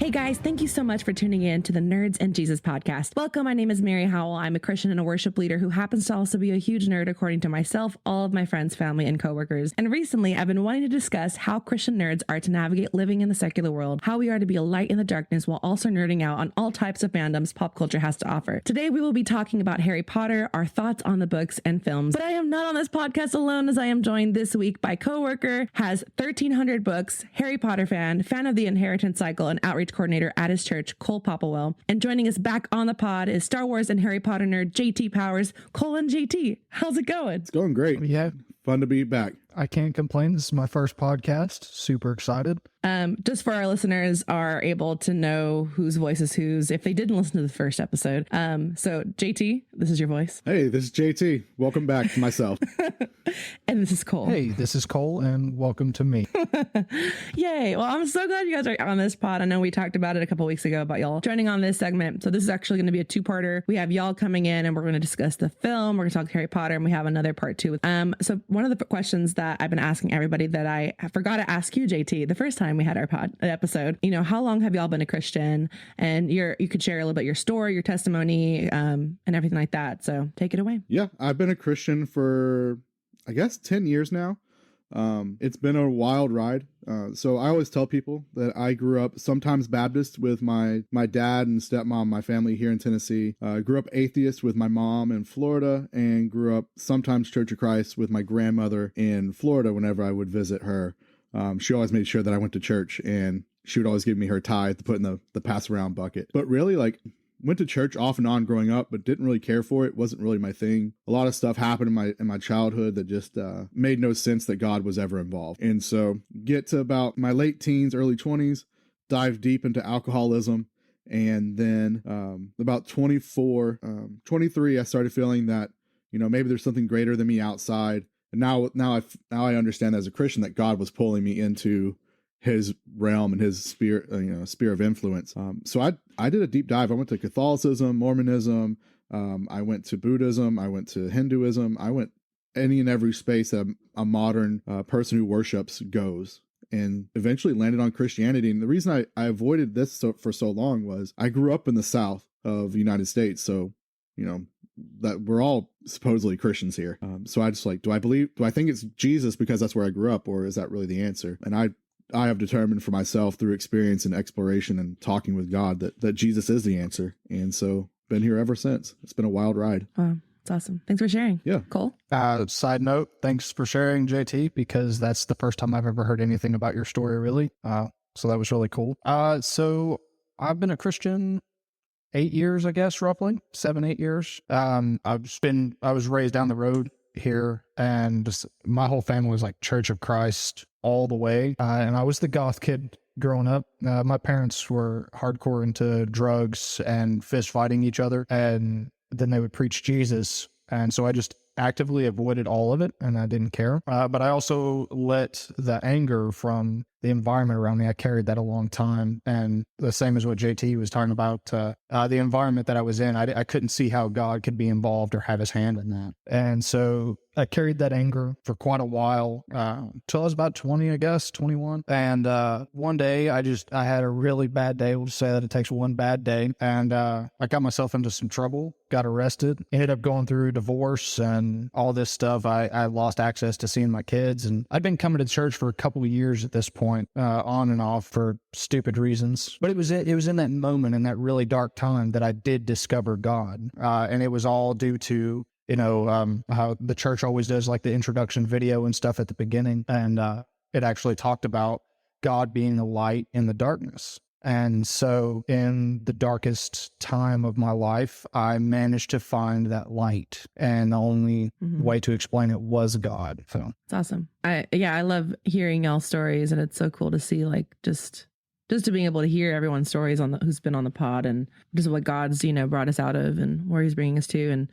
Hey guys, thank you so much for tuning in to the Nerds and Jesus podcast. Welcome, my name is Mary Howell. I'm a Christian and a worship leader who happens to also be a huge nerd according to myself, all of my friends, family, and coworkers. And recently, I've been wanting to discuss how Christian nerds are to navigate living in the secular world, how we are to be a light in the darkness while also nerding out on all types of fandoms pop culture has to offer. Today, we will be talking about Harry Potter, our thoughts on the books and films. But I am not on this podcast alone, as I am joined this week by coworker, has 1,300 books, Harry Potter fan of the Inheritance Cycle, and outreach coordinator at his church, Cole Popplewell. And joining us back on the pod is Star Wars and Harry Potter nerd JT Powers. Cole and JT, how's it going? It's going great. Yeah. Fun to be back. I can't complain. This is my first podcast. Super excited. Just for our listeners are able to know whose voice is whose if they didn't listen to the first episode. So JT, this is your voice. Hey, this is JT. Welcome back to myself. And this is Cole. Hey, this is Cole and welcome to me. Yay. Well, I'm so glad you guys are on this pod. I know we talked about it a couple weeks ago about y'all joining on this segment. So this is actually going to be a two-parter. We have y'all coming in and we're going to discuss the film. We're going to talk Harry Potter and we have another part two. So one of the questions that I've been asking everybody that I forgot to ask you, JT, the first time we had our episode, how long have y'all been a Christian? And you could share a little bit your story, your testimony, and everything like that. So take it away. Yeah, I've been a Christian for, I guess, 10 years now. It's been a wild ride. So I always tell people that I grew up sometimes Baptist with my dad and stepmom, my family here in Tennessee. Grew up atheist with my mom in Florida, and grew up sometimes Church of Christ with my grandmother in Florida whenever I would visit her. She always made sure that I went to church, and she would always give me her tithe to put in the pass around bucket. But really, went to church off and on growing up, but didn't really care for it. Wasn't really my thing. A lot of stuff happened in my childhood that just made no sense that God was ever involved. And so get to about my late teens, early 20s, dive deep into alcoholism. And then about 23, I started feeling that, maybe there's something greater than me outside. And now I understand as a Christian that God was pulling me into his realm and his sphere of influence. So I did a deep dive. I went to Catholicism, Mormonism. I went to Buddhism. I went to Hinduism. I went any and every space that a modern person who worships goes, and eventually landed on Christianity. And the reason I avoided this for so long was I grew up in the South of the United States. So, that we're all supposedly Christians here. So I just do I think it's Jesus because that's where I grew up, or is that really the answer? And I have determined for myself through experience and exploration and talking with God that Jesus is the answer. And so been here ever since. It's been a wild ride. Wow. It's awesome. Thanks for sharing. Yeah. Cole? Side note, thanks for sharing, JT, because that's the first time I've ever heard anything about your story, really. So that was really cool. So I've been a Christian 8 years, I guess, roughly 7-8 years. I was raised down the road here, and just, my whole family was like Church of Christ all the way. And I was the goth kid growing up. My parents were hardcore into drugs and fist fighting each other, and then they would preach Jesus. And so I just actively avoided all of it, and I didn't care. But I also let the anger from the environment around me, I carried that a long time. And the same as what JT was talking about, the environment that I was in, I couldn't see how God could be involved or have his hand in that. And so I carried that anger for quite a while, till I was about 20, I guess, 21. And one day I had a really bad day. We'll just say that it takes one bad day. And I got myself into some trouble, got arrested, ended up going through divorce and all this stuff. I lost access to seeing my kids. And I'd been coming to church for a couple of years at this point, on and off for stupid reasons. But it was in that moment, in that really dark time, that I did discover God. And it was all due to how the church always does, like the introduction video and stuff at the beginning. And it actually talked about God being the light in the darkness. And so in the darkest time of my life, I managed to find that light. And the only way to explain it was God. So it's awesome. I love hearing y'all's stories. And it's so cool to see, just to being able to hear everyone's stories who's been on the pod, and just what God's, brought us out of and where he's bringing us to. And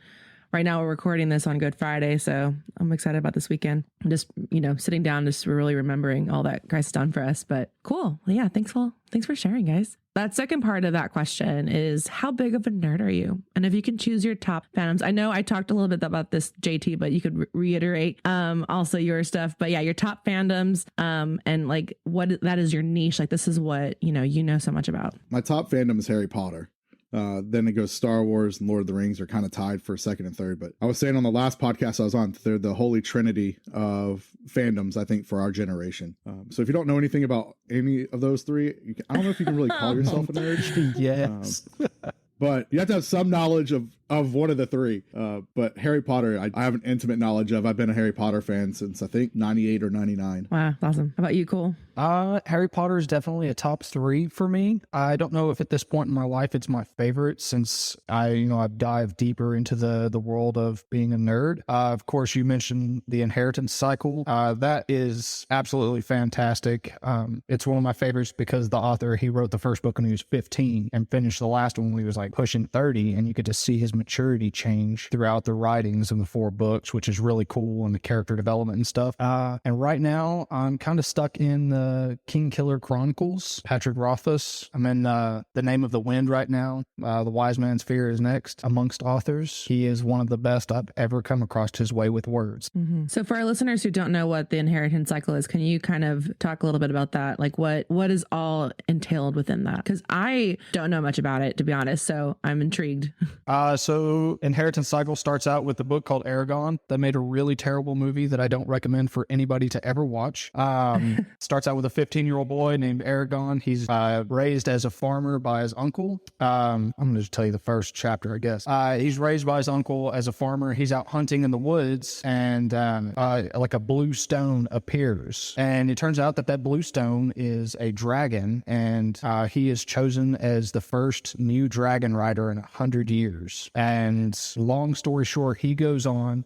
right now we're recording this on Good Friday, so I'm excited about this weekend. I'm just, sitting down, just really remembering all that Christ has done for us. But cool. Well, yeah, thanks for sharing, guys. that second part of that question is, how big of a nerd are you? And if you can choose your top fandoms, I know I talked a little bit about this, JT, but you could reiterate also your stuff. But yeah, your top fandoms and like what that is your niche. Like this is what, you know so much about. My top fandom is Harry Potter. Then it goes Star Wars and Lord of the Rings are kind of tied for second and third. But I was saying on the last podcast I was on, they're the holy trinity of fandoms, I think, for our generation. So if you don't know anything about any of those three, I don't know if you can really call yourself a nerd. Yes. But you have to have some knowledge of one of the three. But Harry Potter, I have an intimate knowledge of. I've been a Harry Potter fan since, I think, 98 or 99. Wow, awesome. How about you, Cole? Harry Potter is definitely a top 3 for me. I don't know if at this point in my life it's my favorite, since I've dived deeper into the world of being a nerd. Of course, you mentioned the inheritance cycle. That is absolutely fantastic. It's one of my favorites because the author, he wrote the first book when he was 15 and finished the last one when he was like pushing 30, and you get to see his maturity change throughout the writings of the 4 books, which is really cool, and the character development and stuff. And right now I'm kind of stuck in the King Killer Chronicles, Patrick Rothfuss. I'm in The Name of the Wind right now. The Wise Man's Fear is next amongst authors. He is one of the best I've ever come across his way with words. Mm-hmm. So for our listeners who don't know what the inheritance cycle is, can you kind of talk a little bit about that? Like what is all entailed within that? Because I don't know much about it, to be honest, so I'm intrigued. So inheritance cycle starts out with the book called Aragon. That made a really terrible movie that I don't recommend for anybody to ever watch. Starts out with a 15-year-old boy named Aragon. He's raised as a farmer by his uncle. I'm going to just tell you the first chapter, I guess. He's raised by his uncle as a farmer. He's out hunting in the woods, and like a blue stone appears. And it turns out that blue stone is a dragon, and he is chosen as the first new dragon rider in 100 years. And long story short, he goes on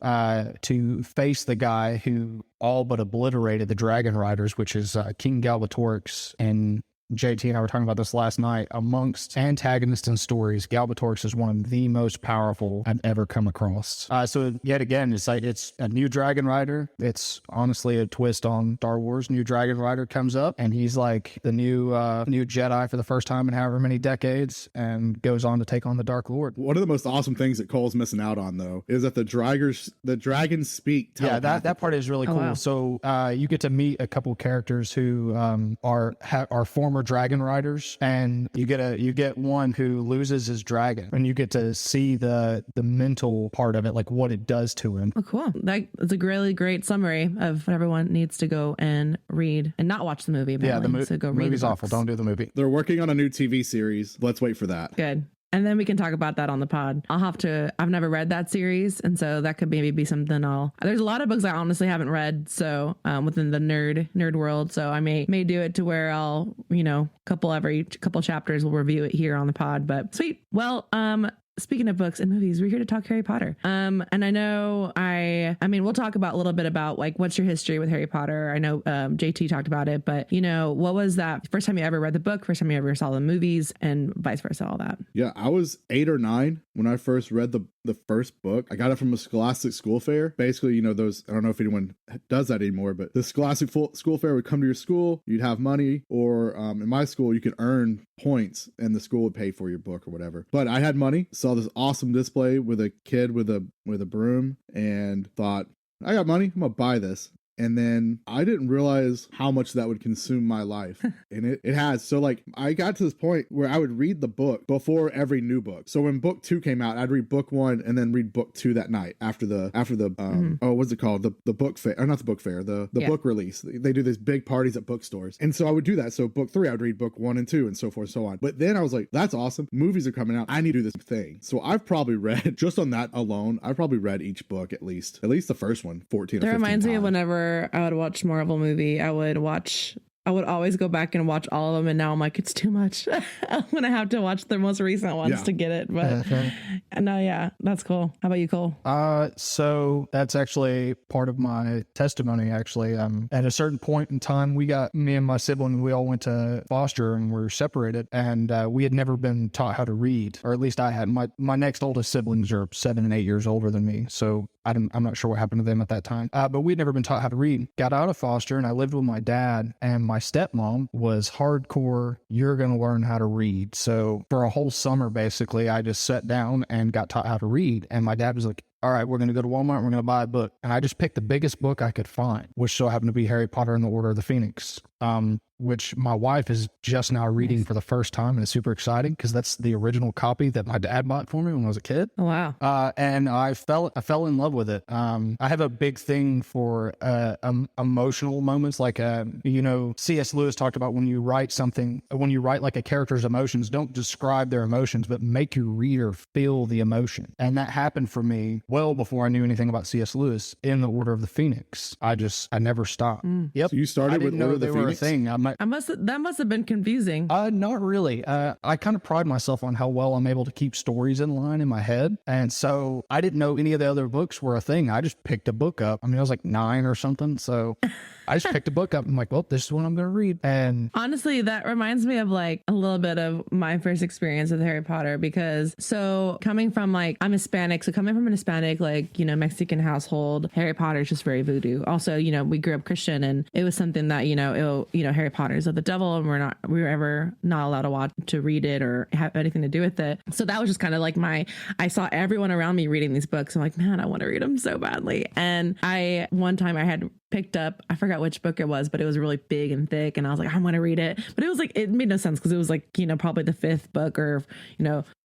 to face the guy who all but obliterated the dragon riders, which is King Galbatorix. And JT and I were talking about this last night. Amongst antagonists and stories, Galbatorix is one of the most powerful I've ever come across. So yet again, it's a new dragon rider. It's honestly a twist on Star Wars. New dragon rider comes up, and he's like the new Jedi for the first time in however many decades, and goes on to take on the Dark Lord. One of the most awesome things that Cole's missing out on, though, is that the dragons speak telepathically. Yeah, that part is really cool. Wow. So you get to meet a couple characters who are former dragon riders, and you get one who loses his dragon, and you get to see the mental part of it, like what it does to him. Oh, cool. That's a really great summary of what everyone needs to go and read and not watch the movie. Apparently. Yeah, so go read the movie's books. awful. Don't do the movie. They're working on a new TV series. Let's wait for that. Good. And then we can talk about that on the pod. I've never read that series. And so that could maybe be something there's a lot of books I honestly haven't read. So within the nerd world. So I may do it to where I'll, every couple chapters we'll review it here on the pod, but sweet. Well, speaking of books and movies, we're here to talk Harry Potter. And I know we'll talk about a little bit about like, what's your history with Harry Potter? I know JT talked about it, but what was that first time you ever read the book, first time you ever saw the movies, and vice versa, all that? Yeah, I was 8 or 9 when I first read the first book. I got it from a Scholastic school fair. Basically, those, I don't know if anyone does that anymore, but the Scholastic school fair would come to your school, you'd have money, or in my school, you could earn points and the school would pay for your book or whatever. But I had money, saw this awesome display with a kid with a broom, and thought, I got money, I'm gonna buy this. And then I didn't realize how much that would consume my life. And it has. So like I got to this point where I would read the book before every new book. So when book 2 came out, I'd read book 1 and then read book 2 that night after the what's it called? The book fair, or not the book fair, the book release. They do these big parties at bookstores. And so I would do that. So book 3, I would read book 1 and 2 and so forth and so on. But then I was like, that's awesome. Movies are coming out. I need to do this thing. So I've probably read, just on that alone, I've probably read each book at least the first one 14 or 15 times. That reminds me of whenever I would watch Marvel movie, I would always go back and watch all of them, and now I'm like, it's too much. I'm gonna have to watch the most recent ones to get it. But no, yeah, that's cool. How about you, Cole? So that's actually part of my testimony. Actually, at a certain point in time, me and my sibling, we all went to foster and were separated, and we had never been taught how to read, or at least I had. My next oldest siblings are 7 and 8 years older than me, so I'm not sure what happened to them at that time. But we'd never been taught how to read. Got out of foster, and I lived with my dad, and my stepmom was hardcore, you're going to learn how to read. So for a whole summer, basically, I just sat down and got taught how to read. And my dad was like, all right, we're going to go to Walmart. We're going to buy a book. And I just picked the biggest book I could find, which so happened to be Harry Potter and the Order of the Phoenix, which my wife is just now reading for the first time. And it's super exciting because that's the original copy that my dad bought for me when I was a kid. Oh, wow. And I fell in love with it. I have a big thing for emotional moments. Like, C.S. Lewis talked about when you write something, when you write like a character's emotions, don't describe their emotions, but make your reader feel the emotion. And that happened for me well before I knew anything about C.S. Lewis in the Order of the Phoenix. I never stopped. Yep. So you started with Order of the Phoenix? Were a thing. That must have been confusing. Not really. I kind of pride myself on how well I'm able to keep stories in line in my head. And so I didn't know any of the other books were a thing. I just picked a book up. I mean, I was like 9 or something. So I just picked a book up. I'm like, well, this is what I'm going to read. And honestly, that reminds me of like a little bit of my first experience with Harry Potter, because so coming from like, I'm Hispanic. So coming from an Hispanic, like, Mexican household, Harry Potter is just very voodoo. Also, we grew up Christian, and it was something that, Harry Potter is of the devil, and we were ever not allowed to read it or have anything to do with it. So that was just kind of like I saw everyone around me reading these books. I'm like, man, I want to read them so badly. And one time I had picked up, I forgot which book it was, but it was really big and thick, and I was like, I want to read it. But it was like, it made no sense because it was like, probably the 5th book or,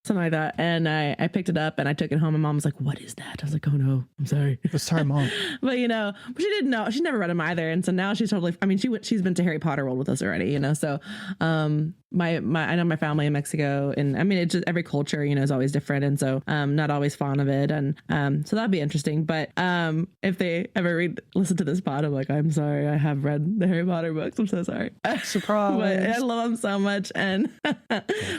something like that. And I picked it up and I took it home, and Mom was like, what is that? I was like, oh no, I'm sorry. Sorry, Mom. But but she didn't know. She never read them either. And so now she's totally, she's been to Harry Potter World with us already, so I know my family in Mexico, and it's just every culture, is always different. And so not always fond of it. And so that'd be interesting. But if they ever listen to this pod, I'm like, I'm sorry, I have read the Harry Potter books. I'm so sorry. Surprise. But I love them so much. And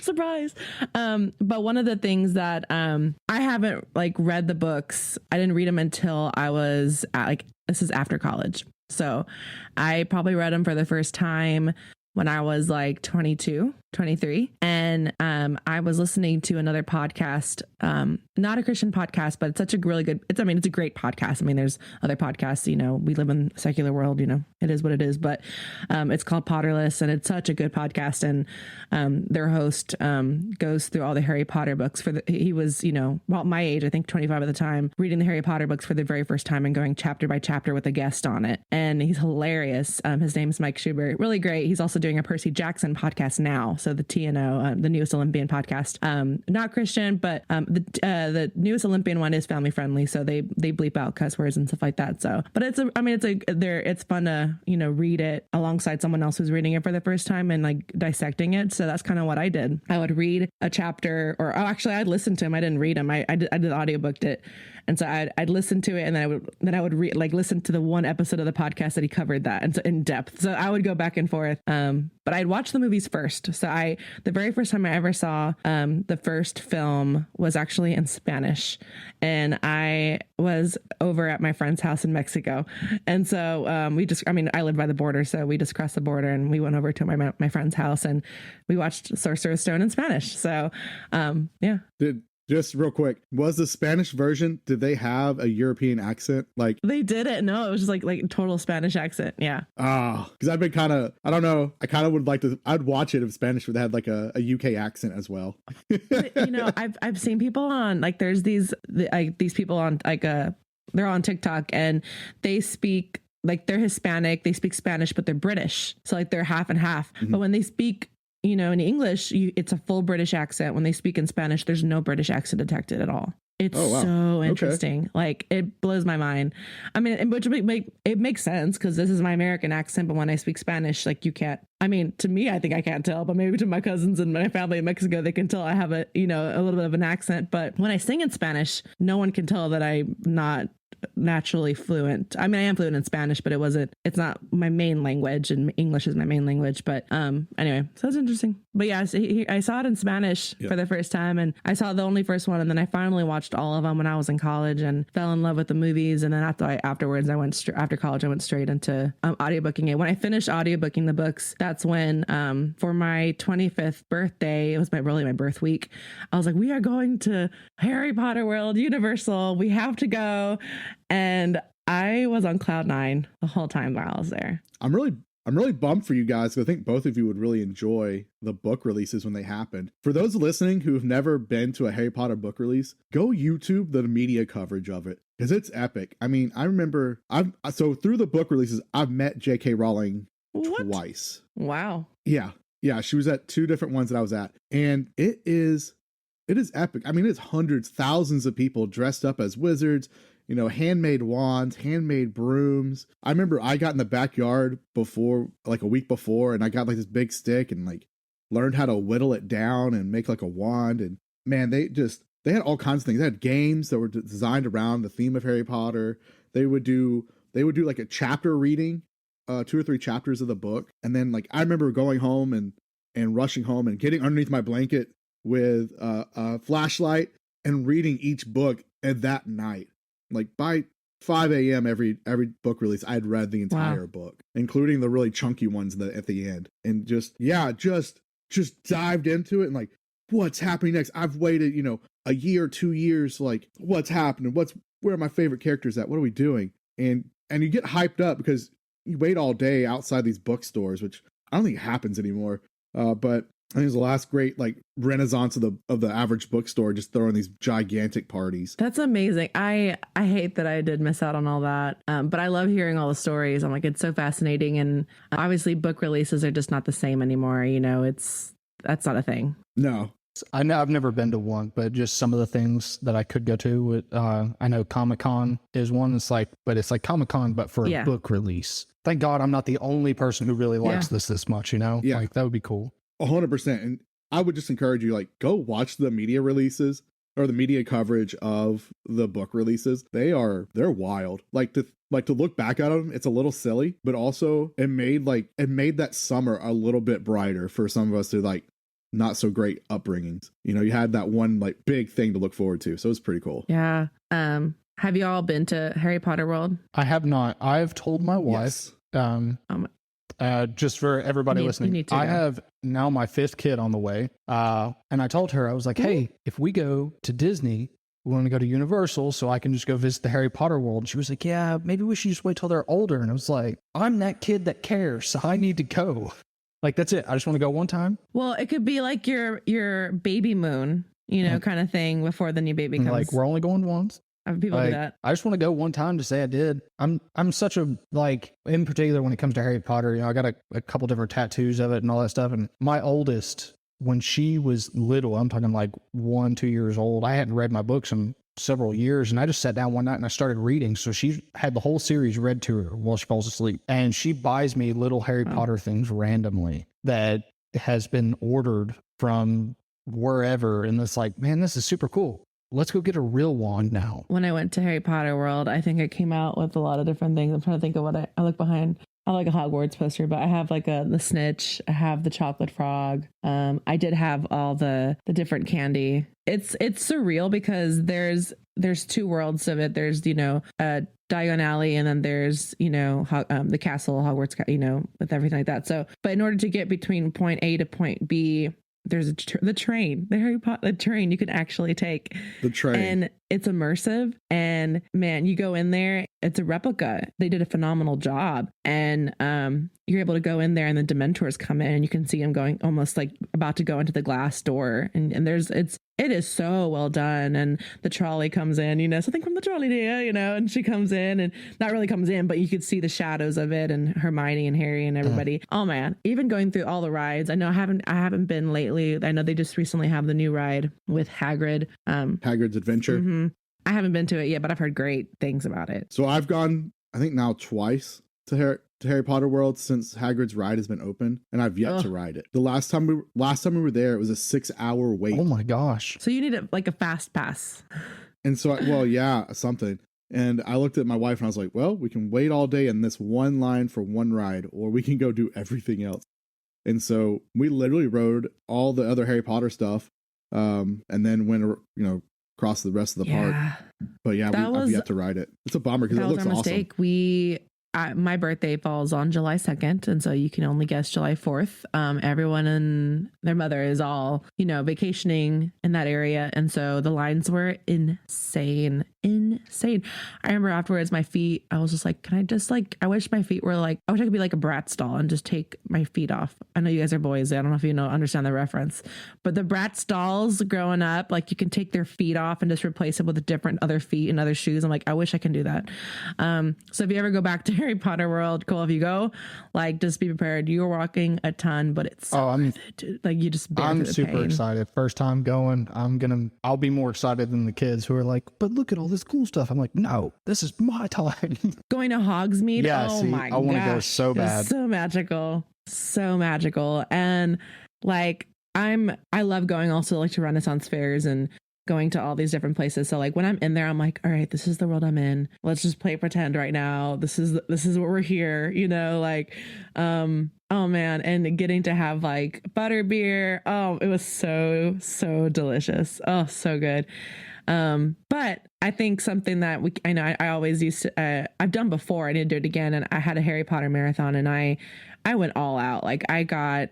surprise. But one of the things that I haven't read the books, I didn't read them until I was this is after college. So I probably read them for the first time when I was 22, 23. And I was listening to another podcast, not a Christian podcast, but it's such a really good, it's a great podcast. There's other podcasts, we live in a secular world, it is what it is, but it's called Potterless, and it's such a good podcast. And their host goes through all the Harry Potter books he was, my age, I think 25 at the time, reading the Harry Potter books for the very first time and going chapter by chapter with a guest on it. And he's hilarious. His name's Mike Schubert. Really great. He's also doing a Percy Jackson podcast now. So the TNO, the Newest Olympian podcast, not Christian, but the Newest Olympian one is family friendly. So they bleep out cuss words and stuff like that. So, but it's fun to, read it alongside someone else who's reading it for the first time and dissecting it. So that's kind of what I did. I would read a chapter, or actually I'd listen to him. I didn't read him. I did audiobooked it. And so I'd listen to it, and then I would listen to the one episode of the podcast that he covered that, and so in depth. So I would go back and forth. But I'd watch the movies first. So the very first time I ever saw the first film was actually in Spanish, and I was over at my friend's house in Mexico. And so I lived by the border, so we just crossed the border and we went over to my friend's house, and we watched Sorcerer's Stone in Spanish. So yeah. Just real quick, was the Spanish version, did they have a European accent? They didn't. No, it was just like total Spanish accent. Yeah. Because I've been kind of, I don't know, I kind of would like to, I'd watch it if Spanish would have a UK accent as well. I've seen people on there's these people on they're on TikTok, and they speak they're Hispanic, they speak Spanish, but they're British. So they're half and half. Mm-hmm. But when they speak in English, it's a full British accent. When they speak in Spanish, there's no British accent detected at all. It's so interesting. Okay. It blows my mind. Which it makes sense because this is my American accent, but when I speak Spanish, you can't. To me, I think I can't tell, but maybe to my cousins and my family in Mexico, they can tell I have a little bit of an accent. But when I sing in Spanish, no one can tell that I'm not naturally fluent. I am fluent in Spanish, but it's not my main language, and English is my main language. But anyway, so it's interesting. But yeah, so I saw it in Spanish for the first time, and I saw the only first one, and then I finally watched all of them when I was in college and fell in love with the movies. And then afterwards, after college, I went straight into audiobooking it. When I finished audiobooking the books, that's when for my 25th birthday, it was my birth week, I was like, we are going to Harry Potter World, Universal. We have to go. And I was on cloud 9 the whole time while I was there. I'm I'm really bummed for you guys because I think both of you would really enjoy the book releases when they happened. For those listening who have never been to a Harry Potter book release, go YouTube the media coverage of it because it's epic. I mean, I remember so through the book releases, I've met J.K. Rowling twice. Wow. Yeah. She was at 2 different ones that I was at, and it is epic. I mean, it's hundreds, thousands of people dressed up as wizards. Handmade wands, handmade brooms. I remember I got in the backyard before, like a week before, and I got like this big stick and like learned how to whittle it down and make like a wand. And man, they had all kinds of things. They had games that were designed around the theme of Harry Potter. They would do like a chapter reading, 2 or 3 chapters of the book. And then like I remember going home and rushing home and getting underneath my blanket with a flashlight and reading each book at that night. Like by 5 a.m. every book release, I had read the entire book, including the really chunky ones at the end, and just dived into it and like, what's happening next? I've waited, a year, 2 years, like what's happening? Where are my favorite characters at? What are we doing? And you get hyped up because you wait all day outside these bookstores, which I don't think happens anymore. But I think it was the last great like renaissance of the average bookstore, just throwing these gigantic parties. That's amazing. I hate that I did miss out on all that. But I love hearing all the stories. I'm like, it's so fascinating. And obviously book releases are just not the same anymore. That's not a thing. No. I know I've never been to one, but just some of the things that I could go to. I know Comic-Con is one. It's like Comic-Con, but for a book release. Thank God I'm not the only person who really likes this much, Yeah. Like that would be cool. 100%. And I would just encourage you, like, go watch the media releases or the media coverage of the book releases. They're wild. Like to look back at them, it's a little silly, but also it made that summer a little bit brighter for some of us who like not so great upbringings. You had that one like big thing to look forward to. So it's pretty cool. Yeah. Have you all been to Harry Potter World? I have not. I've told my wife, just for everybody listening, I have now my 5th kid on the way. And I told her, I was like, hey, if we go to Disney, we want to go to Universal so I can just go visit the Harry Potter world. And she was like, yeah, maybe we should just wait till they're older. And I was like, I'm that kid that cares, so I need to go. Like, that's it. I just want to go one time. Well, it could be like your baby moon, kind of thing before the new baby comes. Like, we're only going once. People do that. I just want to go one time to say I did. I'm such a, like, in particular when it comes to Harry Potter, I got a couple different tattoos of it and all that stuff. And my oldest, when she was little, I'm talking like 1, 2 years old, I hadn't read my books in several years, and I just sat down one night and I started reading. So she had the whole series read to her while she falls asleep, and she buys me little Harry Potter things randomly that has been ordered from wherever, and it's like, man, this is super cool. Let's go get a real wand now. When I went to Harry Potter World, I think I came out with a lot of different things. I'm trying to think of what I look behind. I like a Hogwarts poster, but I have like the snitch. I have the chocolate frog. I did have all the different candy. It's surreal because there's 2 worlds of it. There's, Diagon Alley, and then there's, the castle, Hogwarts, with everything like that. So, but in order to get between point A to point B, there's the train, the Harry Potter train you can actually take. The train. And it's immersive. And man, you go in there, it's a replica. They did a phenomenal job. And you're able to go in there, and the Dementors come in, and you can see them going almost like about to go into the glass door. And it is so well done. And the trolley comes in, something from the trolley, dear, and she comes in, and not really comes in, but you could see the shadows of it, and Hermione and Harry and everybody. Oh man, even going through all the rides. I know I haven't been lately. I know they just recently have the new ride with Hagrid. Hagrid's Adventure. Mm-hmm. I haven't been to it yet, but I've heard great things about it. So I've gone, I think now twice to Harry Potter World since Hagrid's ride has been open, and I've yet to ride it. The last time we were there, it was a 6-hour wait. Oh my gosh! So you need a fast pass. And so, something. And I looked at my wife and I was like, well, we can wait all day in this one line for one ride, or we can go do everything else. And so we literally rode all the other Harry Potter stuff, and then went, across the rest of the park. But I've yet to ride it. It's a bummer because it looks awesome. Mistake. My birthday falls on July 2nd, and so you can only guess July 4th. Everyone and their mother is all, vacationing in that area, and so the lines were insane. insane. I remember afterwards, my feet, I was just like, can I just like, I wish my feet were like, I wish I could be like a Bratz doll and just take my feet off. I know you guys are boys. I don't know if you understand the reference, but the Bratz dolls growing up, like you can take their feet off and just replace it with different other feet and other shoes. I'm like, I wish I can do that. So if you ever go back to Harry Potter World, Cole, if you go, like, just be prepared. You're walking a ton, but it's so worth it, dude. Like you just bear I'm through the super pain. excited. First time going, I'll be more excited than the kids who are like, but look at all this cool stuff. I'm like, no, this is my time. Going to Hogsmeade. Yeah, oh see, my I want to go gosh. so bad. It's so magical. So magical. And like, I love going also like to Renaissance fairs and going to all these different places. So like when I'm in there, I'm like, all right, this is the world I'm in. Let's just play pretend right now. This is what we're here, like, oh man. And getting to have like butterbeer. Oh, it was so delicious. Oh, so good. But I think something that I know I always used to, I've done before, I need to do it again. And I had a Harry Potter marathon and I went all out. Like I got,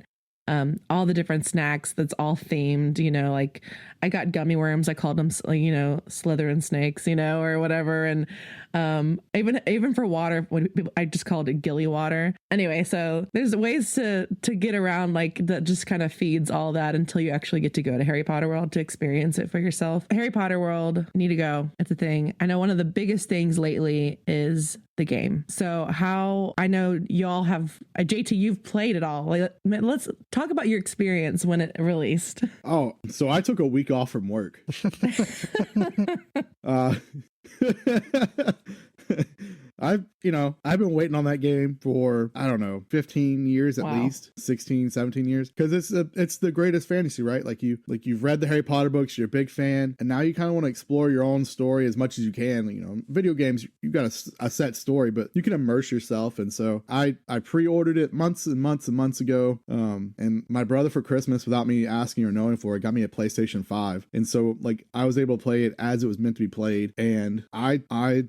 all the different snacks that's all themed, like I got gummy worms. I called them, Slytherin snakes, or whatever. And, even for water, I just called it gilly water. Anyway, so there's ways to get around like that just kind of feeds all that until you actually get to go to Harry Potter World to experience it for yourself. Harry Potter World, need to go. It's a thing. I know one of the biggest things lately is the game. So I know y'all have, JT, you've played it all. Like, let's talk about your experience when it released. Oh, so I took a week off from work. I've been waiting on that game for, I don't know, 15 years at least, 16, 17 years. Cause it's the greatest fantasy, right? Like you've read the Harry Potter books, you're a big fan, and now you kind of want to explore your own story as much as you can. Video games, you've got a set story, but you can immerse yourself. And so I pre-ordered it months and months and months ago. And my brother for Christmas, without me asking or knowing for it, got me a PlayStation 5. And so like I was able to play it as it was meant to be played. And I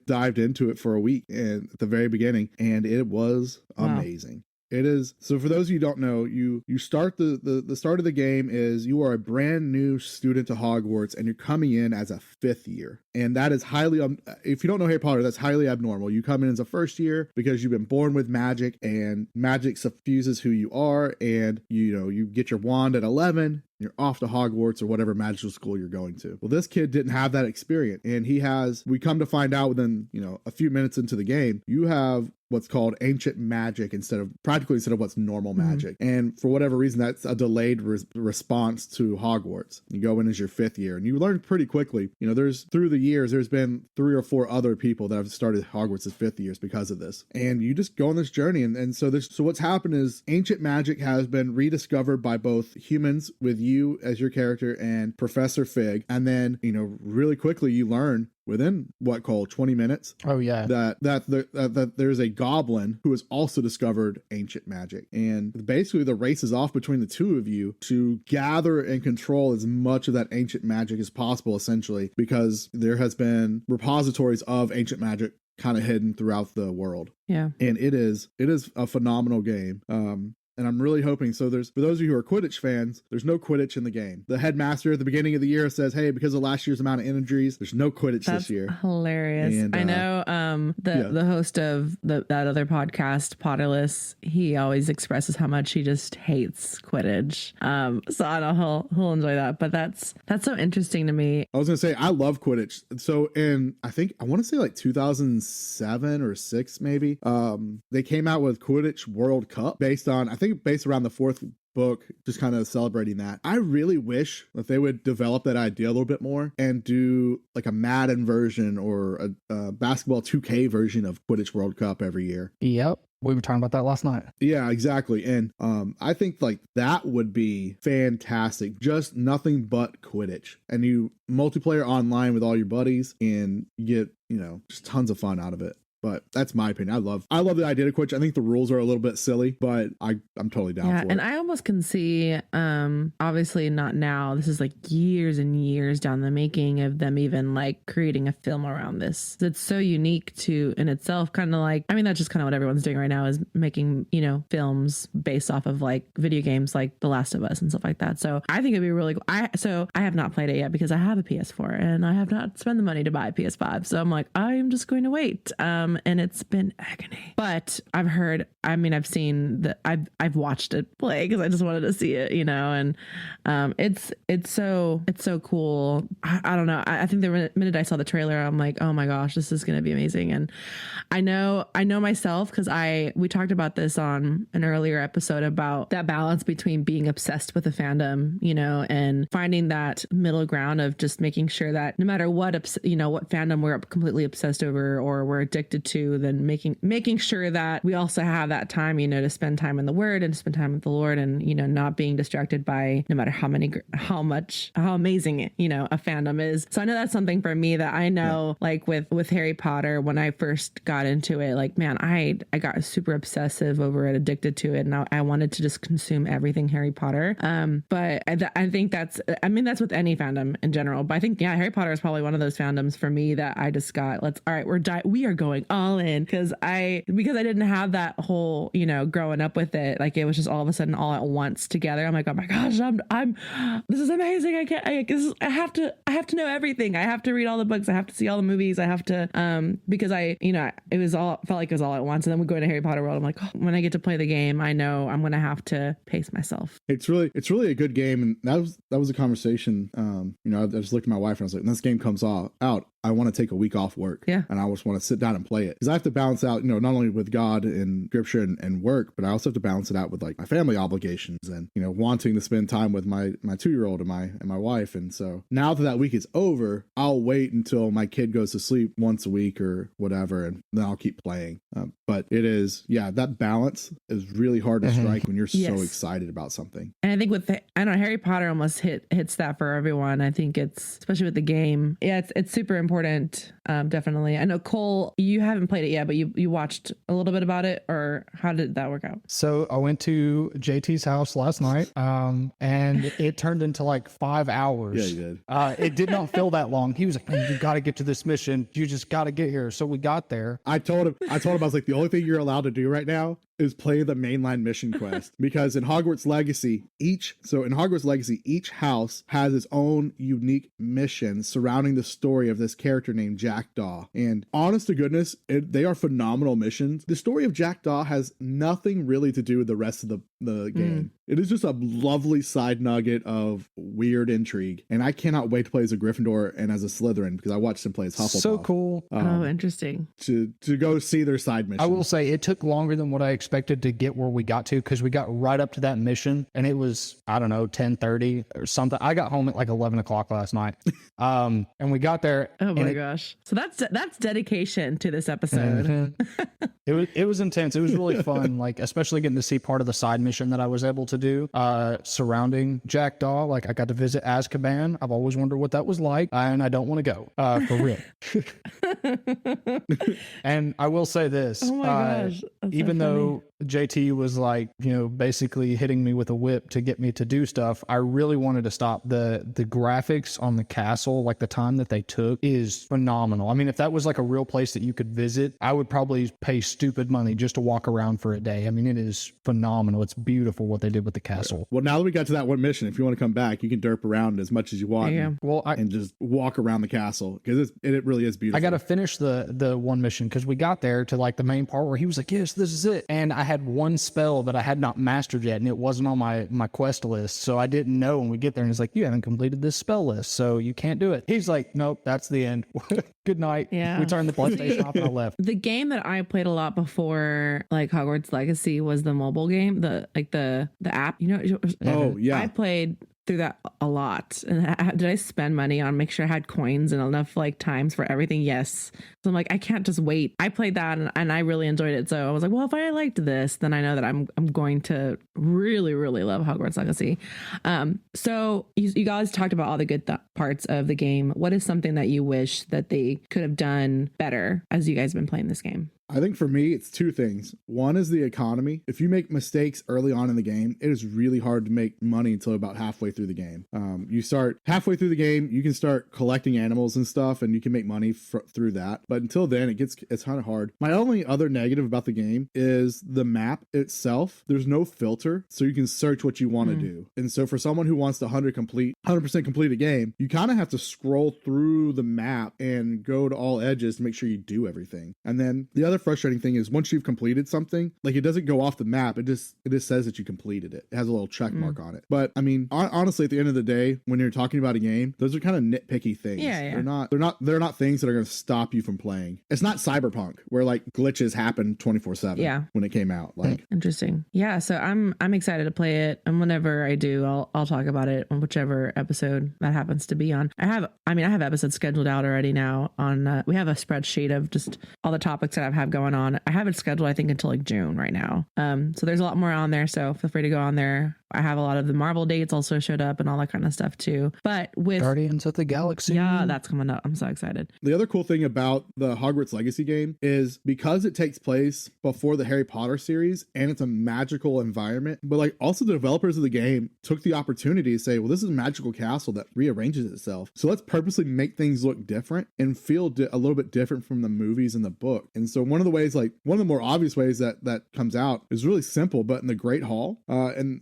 dived into it for a week and at the very beginning, and it was amazing. It is. So for those of you who don't know, you start the start of the game is you are a brand new student to Hogwarts and you're coming in as a 5th year. And that is highly, if you don't know Harry Potter, that's highly abnormal. You come in as a first year because you've been born with magic and magic suffuses who you are. And you get your wand at 11, you're off to Hogwarts or whatever magical school you're going to. Well, this kid didn't have that experience. And we come to find out within, a few minutes into the game, you have what's called ancient magic instead of what's normal magic. And for whatever reason, that's a delayed response to Hogwarts. You go in as your 5th year and you learn pretty quickly. Through the years, there's been 3 or 4 other people that have started Hogwarts as 5th years because of this. And you just go on this journey. And so what's happened is ancient magic has been rediscovered by both humans with you as your character and Professor Fig. And then, really quickly you learn within what, Cole, 20 minutes? Oh yeah. That there's a goblin who has also discovered ancient magic. And basically the race is off between the two of you to gather and control as much of that ancient magic as possible, essentially, because there has been repositories of ancient magic kind of hidden throughout the world. Yeah. And it is a phenomenal game. And I'm really hoping, for those of you who are Quidditch fans, there's no Quidditch in the game. The headmaster at the beginning of the year says, hey, because of last year's amount of injuries, there's no Quidditch this year. Hilarious. And, I know the host of that other podcast, Potterless, he always expresses how much he just hates Quidditch. So I know he'll enjoy that. But that's so interesting to me. I was going to say, I love Quidditch. So I want to say like 2007 or 6 maybe, they came out with Quidditch World Cup based around the 4th book, just kind of celebrating that. I really wish that they would develop that idea a little bit more and do like a Madden version or a basketball 2K version of Quidditch World Cup every year. Yep. We were talking about that last night. Yeah, exactly. And I think like that would be fantastic. Just nothing but Quidditch. And you multiplayer online with all your buddies and you get, just tons of fun out of it. But that's my opinion. I love the idea of Quidditch. I think the rules are a little bit silly, but I'm totally down for it. And I almost can see, obviously not now. This is like years and years down the making of them even like creating a film around this. It's so unique to in itself, kind of like, I mean, that's just kind of what everyone's doing right now is making, films based off of like video games like The Last of Us and stuff like that. So I think it'd be really cool. I have not played it yet because I have a PS4 and I have not spent the money to buy a PS5. So I'm like, I'm just going to wait. And it's been agony. But I've seen that I've watched it play because I just wanted to see it, and it's so cool. I don't know. I think the minute I saw the trailer, I'm like, oh my gosh, this is going to be amazing. And I know myself because we talked about this on an earlier episode about that balance between being obsessed with a fandom, and finding that middle ground of just making sure that no matter what fandom we're completely obsessed over or we're addicted to, then making sure that we also have that time, to spend time in the Word and spend time with the Lord, and not being distracted by no matter how amazing a fandom is. So I know that's something for me that I know, like with Harry Potter, when I first got into it, like, man, I got super obsessive over it, addicted to it, and I wanted to just consume everything Harry Potter. But I think that's with any fandom in general. But I think Harry Potter is probably one of those fandoms for me that I just got. We are going all in because I didn't have that whole growing up with it. Like it was just all of a sudden all at once together. I'm like, oh my gosh, I'm this is amazing. I have to know everything. I have to read all the books. I have to see all the movies. I have to because felt like it was all at once. And then we go into Harry Potter world. I'm like, oh, when I get to play the game, I know I'm gonna have to pace myself. It's really a good game, and that was a conversation. I just looked at my wife and I was like, when this game comes out, I want to take a week off work. Yeah. And I just want to sit down and play it. Because I have to balance out, not only with God and scripture and work, but I also have to balance it out with like my family obligations and, wanting to spend time with my 2-year-old and my wife. And so now that week is over, I'll wait until my kid goes to sleep once a week or whatever, and then I'll keep playing. But it is, that balance is really hard to strike when you're so excited about something. And I think Harry Potter almost hits that for everyone. I think it's, especially with the game. Yeah, it's super important. Definitely. I know, Cole, you haven't played it yet, but you watched a little bit about it, or how did that work out? So I went to JT's house last night, and it turned into like 5 hours. Yeah, you did. It did not feel that long. He was like, man, you got to get to this mission. You just got to get here. So we got there. I told him, I was like, the only thing you're allowed to do right now is play the mainline mission quest, because in Hogwarts Legacy, each house has its own unique mission surrounding the story of this character named Jackdaw. And honest to goodness, they are phenomenal missions. The story of Jackdaw has nothing really to do with the rest of the game. It is just a lovely side nugget of weird intrigue. And I cannot wait to play as a Gryffindor and as a Slytherin, because I watched him play as Hufflepuff. So cool. Interesting. To go see their side mission. I will say it took longer than what I expected to get where we got to, because we got right up to that mission and it was, I don't know, 10:30 or something. I got home at like 11 o'clock last night. And we got there. Oh my gosh. So that's dedication to this episode. It was intense. It was really fun, like especially getting to see part of the side mission that I was able to do surrounding Jackdaw. Like I got to visit Azkaban. I've always wondered what that was like, and I don't want to go for real. And I will say this, oh my gosh, even though JT was like, basically hitting me with a whip to get me to do stuff, I really wanted to stop. The graphics on the castle, like the time that they took, is phenomenal. I mean, if that was like a real place that you could visit, I would probably pay stupid money just to walk around for a day. I mean, it is phenomenal. It's beautiful what they did with the castle. Well, now that we got to that one mission, if you want to come back, you can derp around as much as you want. Yeah. And just walk around the castle, because it really is beautiful. I got to finish the one mission, because we got there to like the main part where he was like, yes, this is it. And I had one spell that I had not mastered yet, and it wasn't on my quest list. So I didn't know when we get there, and he's like, you haven't completed this spell list, so you can't do it. He's like, nope, that's the end. Good night. Yeah. We turned the PlayStation off and I left. The game that I played a lot before like Hogwarts Legacy was the mobile game, the app, Oh yeah. I played through that a lot. And did I spend money on make sure I had coins and enough like times for everything? Yes. So I'm like, I can't just wait. I played that and I really enjoyed it. So I was like, well, if I liked this, then I know that I'm going to really, really love Hogwarts Legacy. So you guys talked about all the good parts of the game. What is something that you wish that they could have done better as you guys have been playing this game? I think for me, it's two things. One is the economy. If you make mistakes early on in the game, it is really hard to make money until about halfway through the game. You start halfway through the game, you can start collecting animals and stuff, and you can make money through that. But until then, it's kind of hard. My only other negative about the game is the map itself. There's no filter, so you can search what you want to do. And so for someone who wants to 100% complete a game, you kind of have to scroll through the map and go to all edges to make sure you do everything. And then the other frustrating thing is once you've completed something, like it doesn't go off the map. It just says that you completed it. It has a little check mark on it. But I mean, honestly, at the end of the day, when you're talking about a game, those are kind of nitpicky things. Yeah. They're not things that are going to stop you from playing. It's not Cyberpunk where like glitches happen 24/7 when it came out. Like interesting. Yeah. So I'm excited to play it. And whenever I do, I'll talk about it on whichever episode that happens to be on. I have episodes scheduled out already now on, we have a spreadsheet of just all the topics that I have going on. I have it scheduled, I think, until like June right now. So there's a lot more on there. So feel free to go on there. I have a lot of the Marvel dates also showed up and all that kind of stuff too. But with Guardians of the Galaxy. Yeah, that's coming up. I'm so excited. The other cool thing about the Hogwarts Legacy game is because it takes place before the Harry Potter series and it's a magical environment, but like also the developers of the game took the opportunity to say, well, this is a magical castle that rearranges itself. So let's purposely make things look different and feel a little bit different from the movies and the book. And so one of the more obvious ways that comes out is really simple, but in the Great Hall, and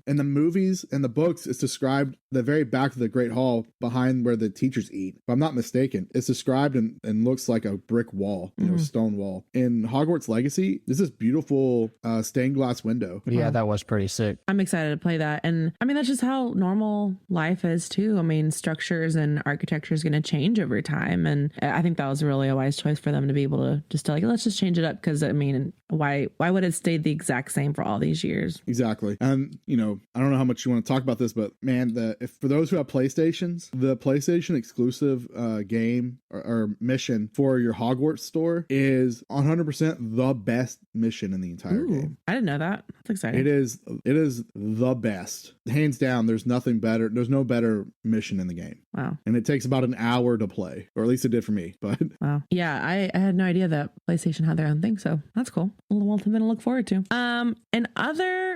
in the movies and the books, it's described the very back of the Great Hall behind where the teachers eat. If I'm not mistaken, it's described and looks like a brick wall, stone wall. In Hogwarts Legacy, there's this beautiful stained glass window. Yeah, that was pretty sick. I'm excited to play that. And I mean, that's just how normal life is too. I mean, structures and architecture is going to change over time. And I think that was really a wise choice for them to be able to just like, let's just change it up. Because I mean, why would it stay the exact same for all these years? Exactly. And I don't know how much you want to talk about this, but man, if for those who have PlayStations, the PlayStation exclusive game or mission for your Hogwarts store is 100% the best mission in the entire game. I didn't know that. That's exciting. It is the best. Hands down, there's nothing better. There's no better mission in the game. Wow. And it takes about an hour to play, or at least it did for me. But wow. Yeah, I had no idea that PlayStation had their own thing, so that's cool. A little something to look forward to.